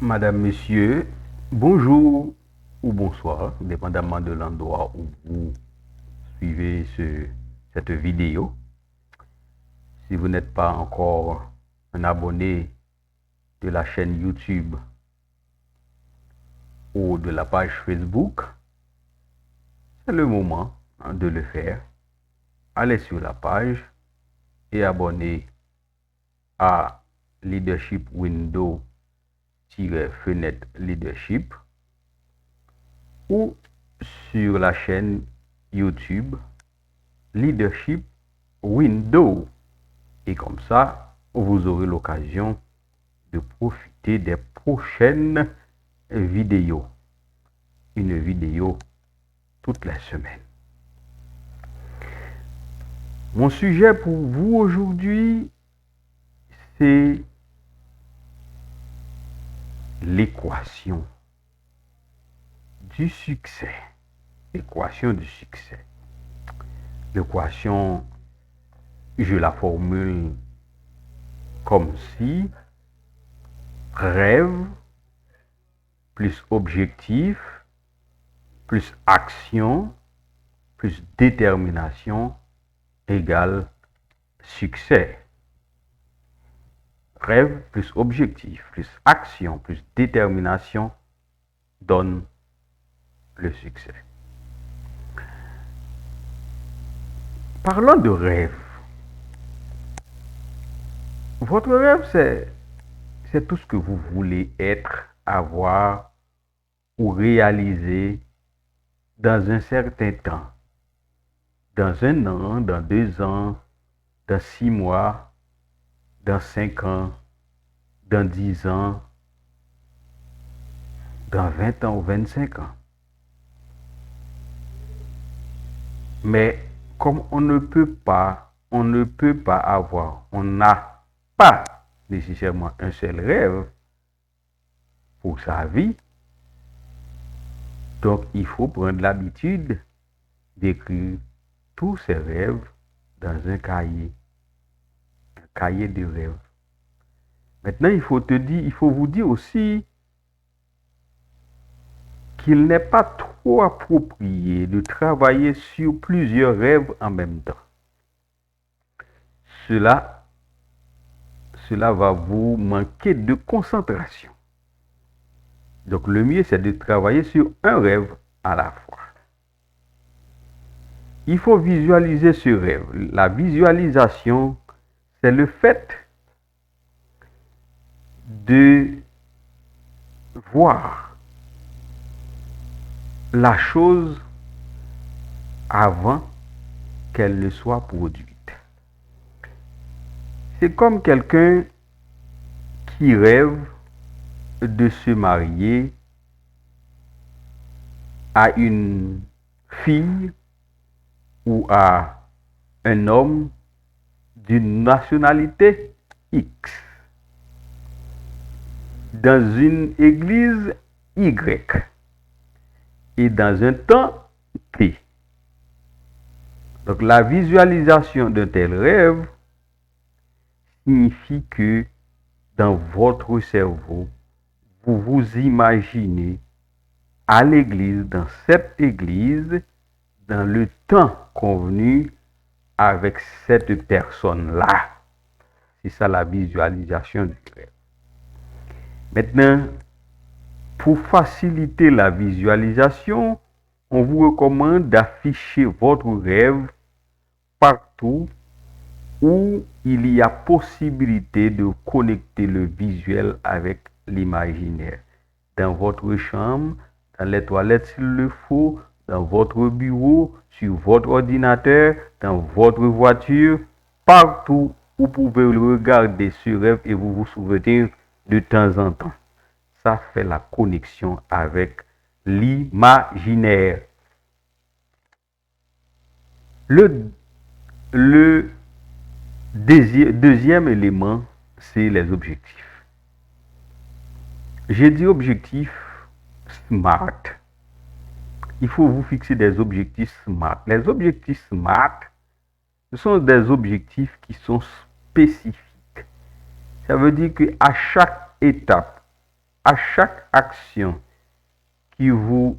Madame, Monsieur, bonjour ou bonsoir, dépendamment de l'endroit où vous suivez cette vidéo. Si vous n'êtes pas encore un abonné de la chaîne YouTube ou de la page Facebook, c'est le moment de le faire. Allez sur la page et abonnez à Leadership Windows-Fenêtre Leadership ou sur la chaîne YouTube Leadership Windows. Et comme ça, vous aurez l'occasion de profiter des prochaines vidéos. Une vidéo toutes les semaines. Mon sujet pour vous aujourd'hui, c'est l'équation du succès. L'équation du succès. L'équation, je la formule comme si rêve plus objectif plus action plus détermination égale succès. Rêve plus objectif plus action plus détermination donne le succès. Parlons de rêve. Votre rêve, c'est tout ce que vous voulez être, avoir ou réaliser dans un certain temps. Dans 1 an, dans 2 ans, dans 6 mois, dans 5 ans, dans 10 ans, dans 20 ans ou 25 ans. Mais comme on ne peut pas avoir, on n'a pas nécessairement un seul rêve pour sa vie, donc il faut prendre l'habitude d'écrire tous ses rêves dans un cahier de rêves. Maintenant, il faut vous dire aussi qu'il n'est pas trop approprié de travailler sur plusieurs rêves en même temps. Cela va vous manquer de concentration. Donc le mieux, c'est de travailler sur un rêve à la fois. Il faut visualiser ce rêve. La visualisation, c'est le fait de voir la chose avant qu'elle ne soit produite. C'est comme quelqu'un qui rêve de se marier à une fille ou à un homme d'une nationalité X dans une église Y et dans un temps T. Donc la visualisation d'un tel rêve signifie que dans votre cerveau, vous vous imaginez à l'église, dans cette église, dans le temps convenu avec cette personne-là. C'est ça la visualisation du rêve. Maintenant, pour faciliter la visualisation, on vous recommande d'afficher votre rêve partout où il y a possibilité de connecter le visuel avec l'imaginaire. Dans votre chambre, dans les toilettes s'il le faut, dans votre bureau, sur votre ordinateur, dans votre voiture, partout où vous pouvez regarder ce rêve et vous vous souvenir de temps en temps. Ça fait la connexion avec l'imaginaire. Le deuxième élément, c'est les objectifs. J'ai dit objectifs SMART. Il faut vous fixer des objectifs SMART. Les objectifs SMART, ce sont des objectifs qui sont spécifiques. Ça veut dire qu'à chaque étape, à chaque action qui vous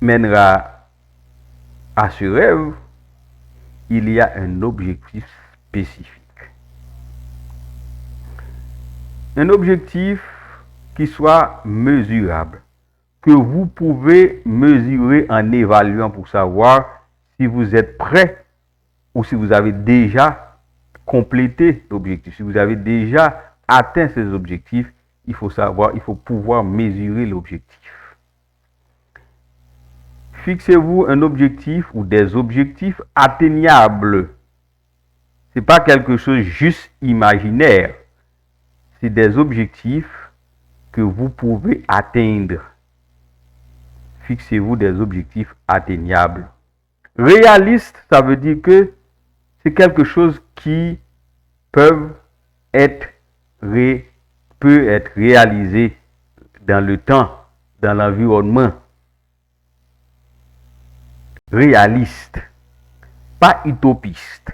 mènera à ce rêve, il y a un objectif spécifique. Un objectif qui soit mesurable, que vous pouvez mesurer en évaluant pour savoir si vous êtes prêt ou si vous avez déjà complété l'objectif, si vous avez déjà atteint ces objectifs. Il faut pouvoir mesurer l'objectif. Fixez-vous un objectif ou des objectifs atteignables. Ce n'est pas quelque chose juste imaginaire. C'est des objectifs que vous pouvez atteindre. Fixez-vous des objectifs atteignables. Réaliste, ça veut dire que c'est quelque chose qui peut être réalisé dans le temps, dans l'environnement. Réaliste, pas utopiste.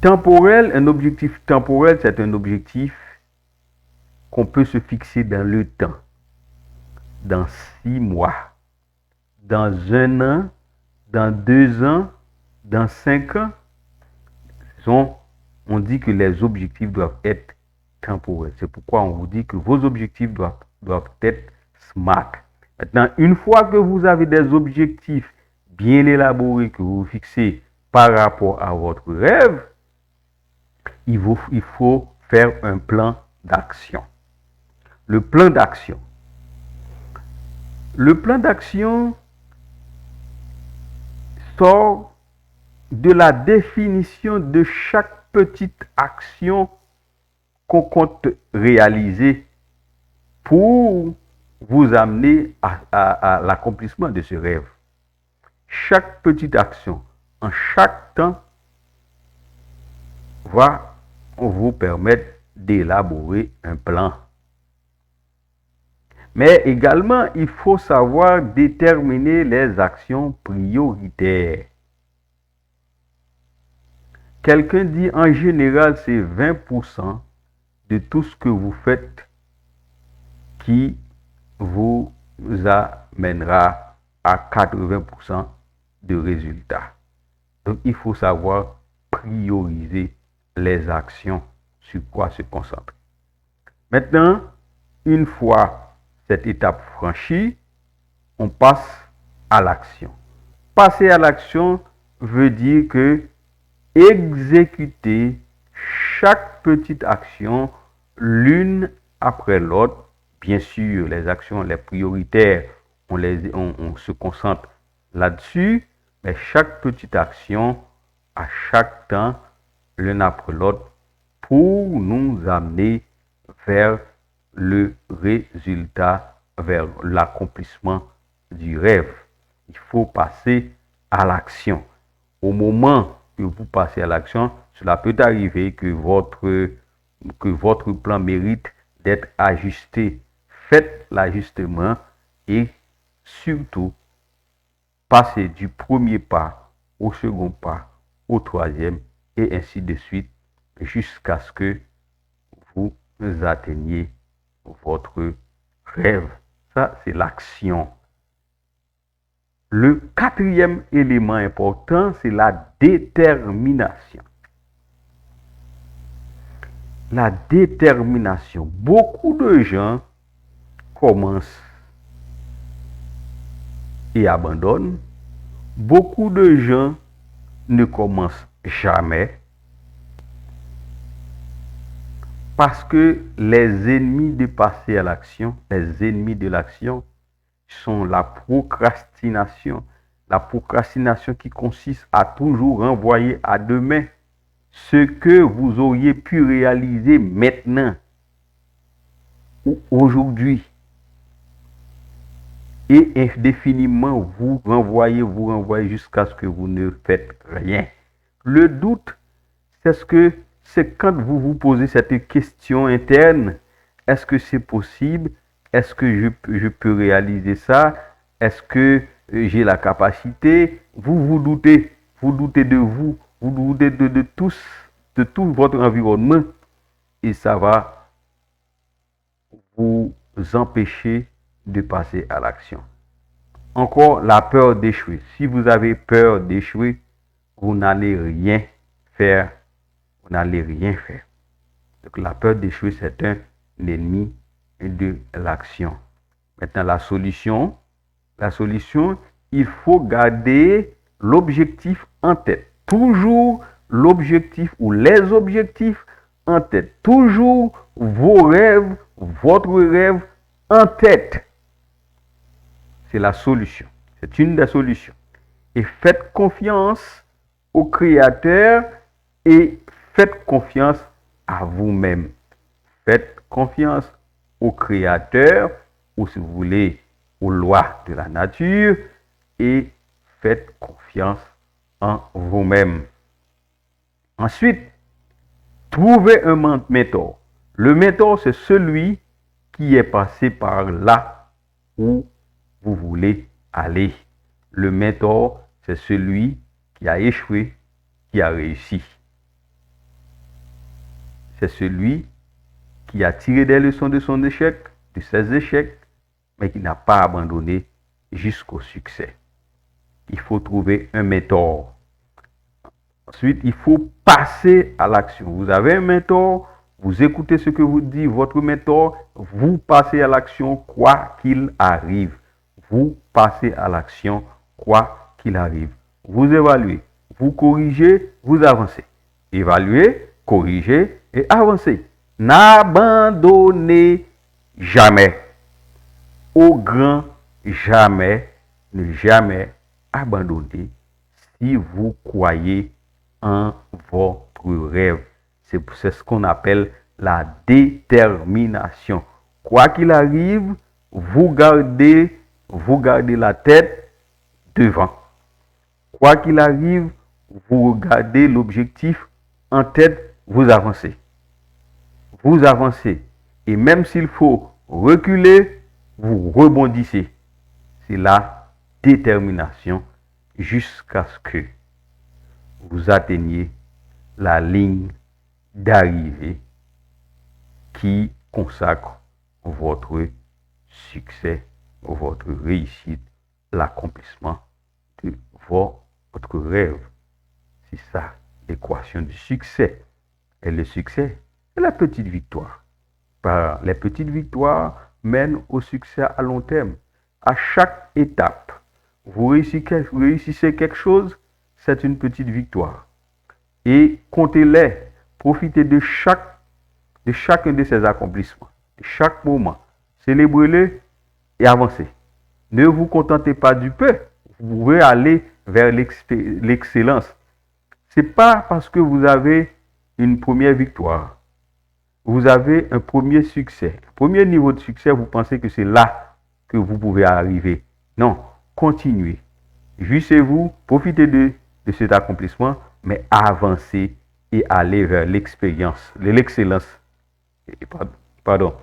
Temporel, un objectif temporel, c'est un objectif qu'on peut se fixer dans le temps, dans 6 mois, dans 1 an, dans 2 ans, dans 5 ans. On dit que les objectifs doivent être temporels. C'est pourquoi on vous dit que vos objectifs doivent être SMART. Maintenant, une fois que vous avez des objectifs bien élaborés que vous fixez par rapport à votre rêve, il faut faire un plan d'action. Le plan d'action. Le plan d'action sort de la définition de chaque petite action qu'on compte réaliser pour vous amener à l'accomplissement de ce rêve. Chaque petite action, en chaque temps, va vous permettre d'élaborer un plan. Mais également, il faut savoir déterminer les actions prioritaires. Quelqu'un dit en général, c'est 20% de tout ce que vous faites qui vous amènera à 80% de résultats. Donc, il faut savoir prioriser les actions, sur quoi se concentrer. Maintenant, une fois cette étape franchie, on passe à l'action. Passer à l'action veut dire que exécuter chaque petite action l'une après l'autre. Bien sûr, les actions les prioritaires, on se concentre là-dessus, mais chaque petite action à chaque temps, l'une après l'autre, pour nous amener vers le résultat, vers l'accomplissement du rêve. Il faut passer à l'action. Au moment que vous passez à l'action, cela peut arriver que votre plan mérite d'être ajusté. Faites l'ajustement et surtout, passez du premier pas au second pas, au troisième et ainsi de suite jusqu'à ce que vous atteigniez votre rêve. Ça, c'est l'action. Le 4e élément important, c'est la détermination. La détermination. Beaucoup de gens commencent et abandonnent. Beaucoup de gens ne commencent jamais parce que les ennemis de passer à l'action, les ennemis de l'action sont la procrastination. La procrastination qui consiste à toujours renvoyer à demain ce que vous auriez pu réaliser maintenant ou aujourd'hui. Et indéfiniment, vous renvoyez jusqu'à ce que vous ne faites rien. Le doute, c'est quand vous vous posez cette question interne. Est-ce que c'est possible? Est-ce que je peux réaliser ça? Est-ce que j'ai la capacité? Vous doutez. Vous doutez de vous. Vous doutez de tout votre environnement. Et ça va vous empêcher de passer à l'action. Encore, la peur d'échouer. Si vous avez peur d'échouer, vous n'allez rien faire. Vous n'allez rien faire. Donc, la peur d'échouer, c'est un ennemi de l'action. Maintenant, la solution, il faut garder l'objectif en tête. Toujours l'objectif ou les objectifs en tête. Toujours vos rêves, votre rêve en tête. C'est la solution. C'est une des solutions. Et faites confiance au Créateur et faites confiance à vous-même. Faites confiance au Créateur ou si vous voulez aux lois de la nature et faites confiance en vous-même. Ensuite, trouvez un mentor. Le mentor, c'est celui qui est passé par là où vous voulez aller. Le mentor, c'est celui qui a échoué, qui a réussi. C'est celui qui a tiré des leçons de son échec, de ses échecs, mais qui n'a pas abandonné jusqu'au succès. Il faut trouver un mentor. Ensuite, il faut passer à l'action. Vous avez un mentor, vous écoutez ce que vous dit votre mentor, vous passez à l'action quoi qu'il arrive. Vous passez à l'action quoi qu'il arrive. Vous évaluez, vous corrigez, vous avancez. Évaluez, corrigez et avancez. N'abandonnez jamais. Au grand jamais, ne jamais abandonner si vous croyez en votre rêve. C'est ce qu'on appelle la détermination. Quoi qu'il arrive, vous gardez la tête devant. Quoi qu'il arrive, vous regardez l'objectif en tête, vous avancez. Vous avancez. Et même s'il faut reculer, vous rebondissez. C'est la détermination jusqu'à ce que vous atteigniez la ligne d'arrivée qui consacre votre succès, votre réussite, l'accomplissement de votre rêve. C'est ça l'équation du succès. Et le succès, c'est la petite victoire. Les petites victoires mènent au succès à long terme. À chaque étape, vous réussissez quelque chose, c'est une petite victoire. Et comptez-les, profitez de chacun de ces accomplissements, de chaque moment. Célébrez-les et avancez. Ne vous contentez pas du peu, vous pouvez aller vers l'excellence. Ce n'est pas parce que vous avez une première victoire, vous avez un premier succès, un premier niveau de succès, vous pensez que c'est là que vous pouvez arriver. Non, continuez. Jouissez-vous, profitez de cet accomplissement, mais avancez et allez vers l'excellence. Pardon.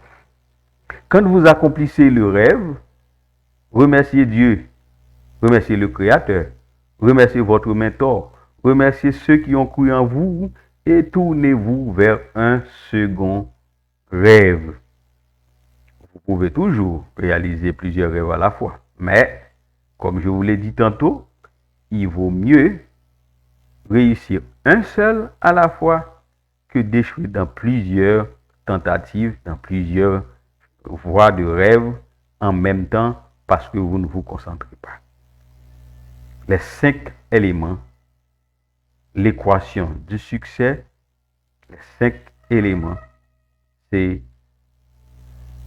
Quand vous accomplissez le rêve, remerciez Dieu, remerciez le Créateur, remerciez votre mentor, remerciez ceux qui ont cru en vous et tournez-vous vers un second rêve. Vous pouvez toujours réaliser plusieurs rêves à la fois, mais comme je vous l'ai dit tantôt, il vaut mieux réussir un seul à la fois que d'échouer dans plusieurs tentatives, dans plusieurs voies de rêve en même temps parce que vous ne vous concentrez pas. Les 5 éléments, l'équation du succès, les 5 éléments, c'est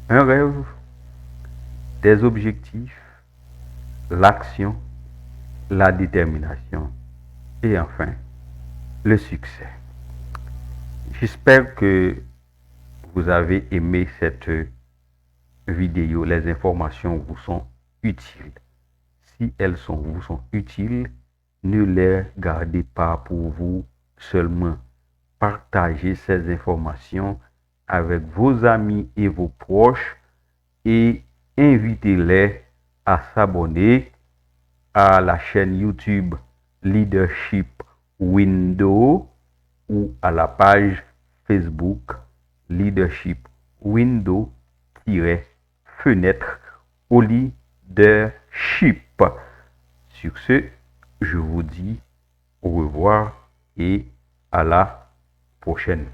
un rêve, des objectifs, l'action, la détermination et enfin le succès. J'espère que vous avez aimé cette vidéo. Les informations vous sont utiles. Si elles vous sont utiles, ne les gardez pas pour vous seulement. Partagez ces informations avec vos amis et vos proches et invitez-les à s'abonner à la chaîne YouTube Leadership Window ou à la page Facebook Leadership Window fenêtre au leadership. Sur ce, je vous dis au revoir et à la prochaine.